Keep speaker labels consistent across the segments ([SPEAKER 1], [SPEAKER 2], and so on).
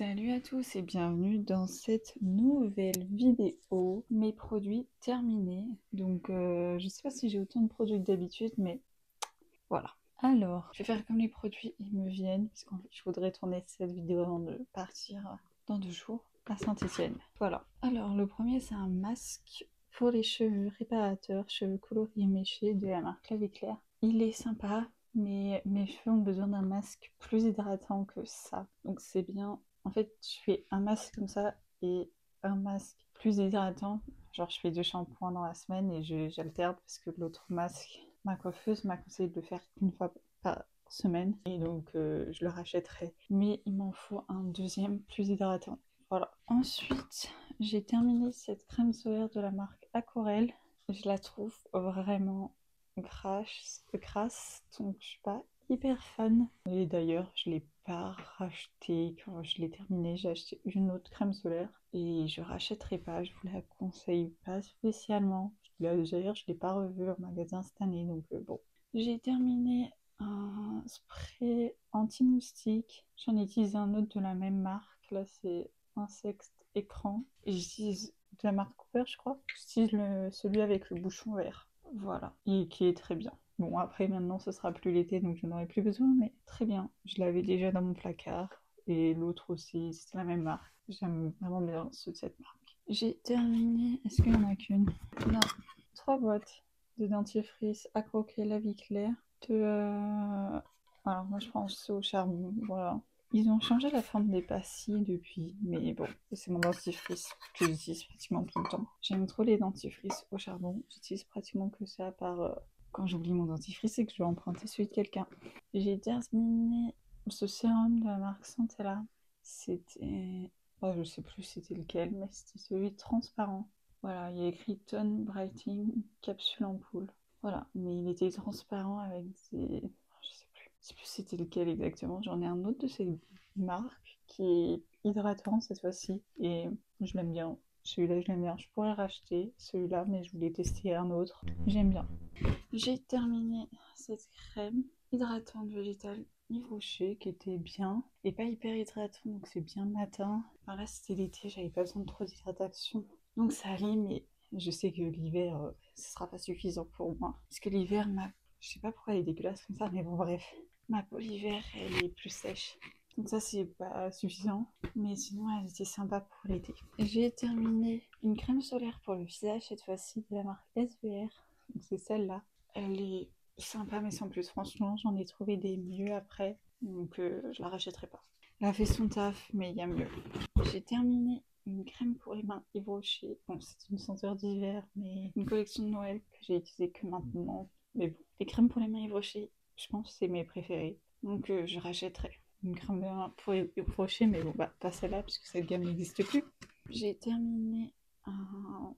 [SPEAKER 1] Salut à tous et bienvenue dans cette nouvelle vidéo. Mes produits terminés. Donc je sais pas si j'ai autant de produits que d'habitude, mais voilà. Alors, je vais faire comme les produits ils me viennent, parce qu'en fait je voudrais tourner cette vidéo avant de partir dans 2 jours à Saint-Étienne. Voilà. Alors le premier c'est un masque pour les cheveux réparateur, cheveux colorés méchés de la marque La Vie Claire. Il est sympa, mais mes cheveux ont besoin d'un masque plus hydratant que ça. Donc c'est bien. En fait, je fais un masque comme ça et un masque plus hydratant. Genre, je fais 2 shampoings dans la semaine et j'alterne parce que l'autre masque, ma coiffeuse m'a conseillé de le faire une fois par semaine. Et donc, je le rachèterai. Mais il m'en faut un deuxième plus hydratant. Voilà. Ensuite, j'ai terminé cette crème solaire de la marque Aquarelle. Je la trouve vraiment grasse, donc je suis pas hyper fan. Et d'ailleurs, je l'ai pas racheté quand je l'ai terminé. J'ai acheté une autre crème solaire et je rachèterai pas. Je vous la conseille pas spécialement. D'ailleurs, je l'ai pas revue en magasin cette année, donc bon. J'ai terminé un spray anti-moustique. J'en ai utilisé un autre de la même marque. Là, c'est Insect Écran. Et j'utilise de la marque Cooper, je crois. J'utilise celui avec le bouchon vert. Voilà, et qui est très bien. Bon, après, maintenant, ce sera plus l'été, donc je n'en aurai plus besoin, mais très bien. Je l'avais déjà dans mon placard, et l'autre aussi, c'est la même marque. J'aime vraiment bien ceux de cette marque. J'ai terminé... Est-ce qu'il y en a qu'une? Non. 3 boîtes de dentifrice à croquer La Vie Claire. Alors, moi, je pense au charbon, voilà. Ils ont changé la forme des pastilles depuis, mais bon, c'est mon dentifrice que j'utilise pratiquement tout le temps. J'aime trop les dentifrices au charbon, j'utilise pratiquement que ça, à part quand j'oublie mon dentifrice et que je vais emprunter celui de quelqu'un. J'ai terminé ce sérum de la marque Santella. C'était... Oh, je sais plus c'était lequel, mais c'était celui transparent. Voilà, il y a écrit Tone Brightening Capsule Ampoule. Voilà, mais il était transparent avec des... Je sais plus c'était lequel exactement. J'en ai un autre de ces marques qui est hydratant cette fois-ci et je l'aime bien. Celui-là, je l'aime bien. Je pourrais racheter celui-là, mais je voulais tester un autre. J'aime bien. J'ai terminé cette crème hydratante végétale Yves Rocher qui était bien et pas hyper hydratant, donc c'est bien le matin. Enfin là, c'était l'été, j'avais pas besoin de trop d'hydratation, donc ça allait, mais je sais que l'hiver, ce sera pas suffisant pour moi. Parce que l'hiver, je sais pas pourquoi elle est dégueulasse comme ça, mais bon, bref. Ma peau l'hiver, elle est plus sèche. Donc ça, c'est pas suffisant. Mais sinon, elle était sympa pour l'été. J'ai terminé une crème solaire pour le visage, cette fois-ci, de la marque SVR. Donc c'est celle-là. Elle est sympa, mais sans plus. Franchement, j'en ai trouvé des mieux après. Donc je la rachèterai pas. Elle a fait son taf, mais il y a mieux. J'ai terminé une crème pour les mains Yves Rocher. Bon, c'est une senteur d'hiver, mais une collection de Noël que j'ai utilisée que maintenant. Mais bon, les crèmes pour les mains Yves Rocher, je pense que c'est mes préférés. Donc je rachèterai une crème de main pour Yves Rocher, mais bon, bah pas celle-là, puisque cette gamme n'existe plus. J'ai terminé un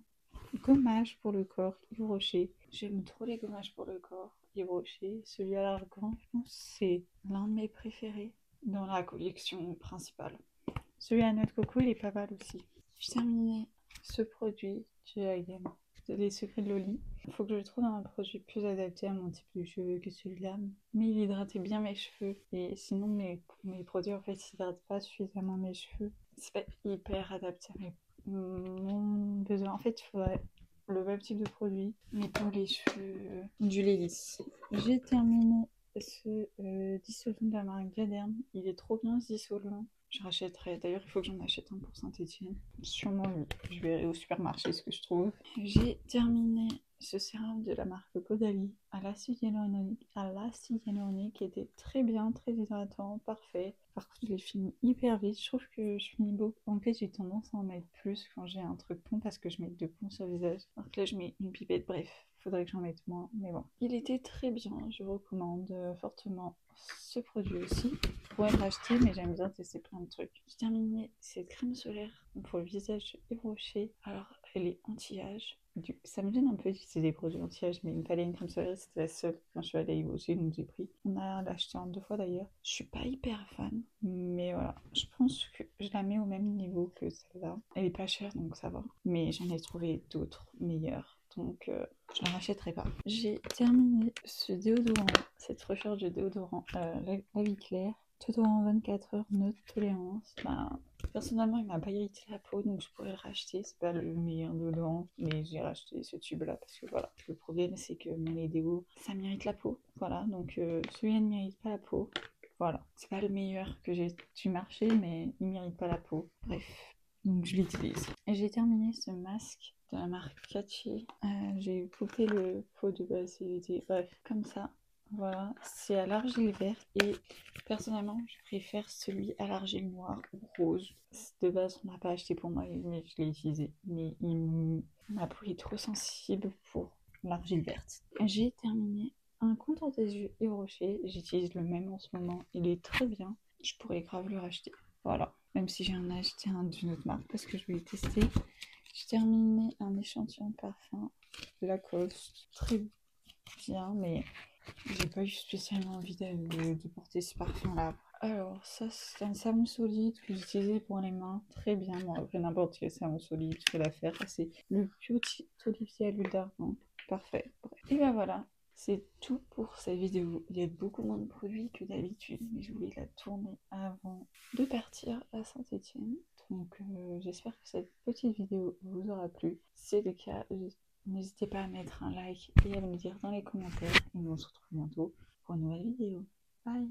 [SPEAKER 1] gommage pour le corps Yves Rocher. J'aime trop les gommages pour le corps Yves Rocher. Celui à l'argan, je pense que c'est l'un de mes préférés dans la collection principale. Celui à noix de coco, il est pas mal aussi. J'ai terminé ce produit chez H&M, les secrets de Loli. Il faut que je trouve un produit plus adapté à mon type de cheveux que celui-là. Mais il hydratait bien mes cheveux. Et sinon, mes produits, en fait, ils hydratent pas suffisamment mes cheveux. C'est pas hyper adapté à mon besoin. En fait, il faudrait le même type de produit, mais pour les cheveux ondulés lisses. J'ai terminé ce dissolvant de la marque Diadème. Il est trop bien ce dissolvant. Je rachèterai. D'ailleurs, il faut que j'en achète un pour Saint-Étienne. Sûrement lui. Je verrai au supermarché ce que je trouve. J'ai terminé ce sérum de la marque Caudalie à l'acide hyaluronique qui était très bien, très hydratant, parfait. Par contre, je l'ai fini hyper vite. Je trouve que je finis beaucoup. En fait, j'ai tendance à en mettre plus quand j'ai un truc pont parce que je mets 2 ponts sur le visage. Alors que là, je mets une pipette. Bref, faudrait que j'en mette moins. Mais bon, il était très bien. Je recommande fortement ce produit aussi. Je pourrais le racheter, mais j'aime bien tester plein de trucs. J'ai terminé cette crème solaire pour le visage Yves Rocher. Alors, elle est anti-âge. Ça me gêne un peu d'utiliser des produits anti-âge, mais il me fallait une crème solaire, c'était la seule. Quand je suis allée à Yves Rocher, donc j'ai pris. On a acheté en 2 fois d'ailleurs. Je suis pas hyper fan, mais voilà. Je pense que je la mets au même niveau que celle-là. Elle est pas chère, donc ça va. Mais j'en ai trouvé d'autres meilleures. Donc je ne la rachèterai pas. J'ai terminé ce déodorant, cette recharge de déodorant La Vie Claire. Déodorant 24 heures, neutre tolérance. Ben, Personnellement, il m'a pas irrité la peau, donc je pourrais le racheter. C'est pas le meilleur dedans, mais j'ai racheté ce tube-là parce que voilà. Le problème, c'est que mon lait déo, ça m'irrite la peau. Voilà, donc celui-là ne m'irrite pas la peau. Voilà, c'est pas le meilleur que j'ai du marché, mais il m'irrite pas la peau. Bref, donc je l'utilise. Et j'ai terminé ce masque de la marque Catchy. J'ai coupé le pot de base, il était bref, comme ça. Voilà, c'est à l'argile verte et personnellement, je préfère celui à l'argile noire ou rose. De base, on n'a pas acheté pour moi, mais je l'ai utilisé. Mais ma peau est trop sensible pour l'argile verte. J'ai terminé un contour des yeux et rocher. J'utilise le même en ce moment. Il est très bien. Je pourrais grave le racheter. Voilà. Même si j'ai acheté un d'une autre marque parce que je vais le tester. J'ai terminé un échantillon de parfum Lacoste. Très bien, mais j'ai pas eu spécialement envie de porter ce parfum-là. Alors, ça, c'est un savon solide que j'utilisais pour les mains. Très bien. Bon, après, n'importe quel savon solide, je fais l'affaire. C'est le Beauty Olivier à l'huile d'argan. Parfait. Bref. Et ben voilà. C'est tout pour cette vidéo. Il y a beaucoup moins de produits que d'habitude, mais je voulais la tourner avant de partir à Saint-Étienne. Donc, j'espère que cette petite vidéo vous aura plu. Si c'est le cas, n'hésitez pas à mettre un like et à me le dire dans les commentaires. Et on se retrouve bientôt pour une nouvelle vidéo. Bye!